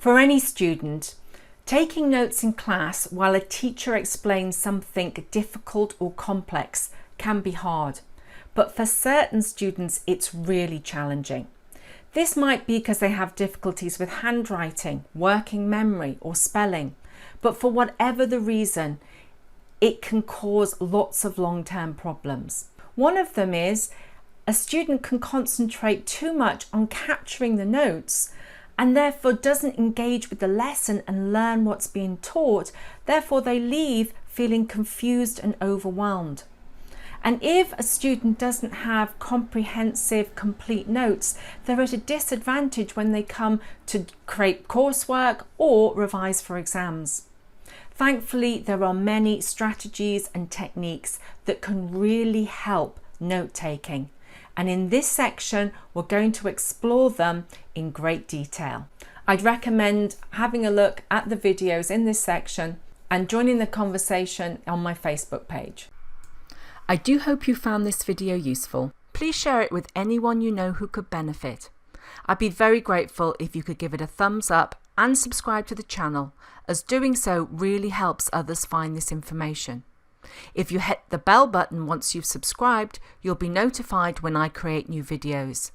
For any student, taking notes in class while a teacher explains something difficult or complex can be hard, but for certain students it's really challenging. This might be because they have difficulties with handwriting, working memory or spelling, but for whatever the reason, it can cause lots of long-term problems. One of them is a student can concentrate too much on capturing the notes and therefore doesn't engage with the lesson and learn what's being taught. Therefore, they leave feeling confused and overwhelmed. And if a student doesn't have comprehensive, complete notes, they're at a disadvantage when they come to create coursework or revise for exams. Thankfully, there are many strategies and techniques that can really help note-taking. And in this section, we're going to explore them in great detail. I'd recommend having a look at the videos in this section and joining the conversation on my Facebook page. I do hope you found this video useful. Please share it with anyone you know who could benefit. I'd be very grateful if you could give it a thumbs up and subscribe to the channel, as doing so really helps others find this information. If you hit the bell button once you've subscribed, you'll be notified when I create new videos.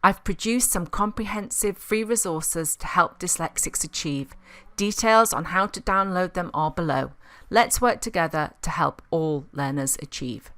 I've produced some comprehensive free resources to help dyslexics achieve. Details on how to download them are below. Let's work together to help all learners achieve.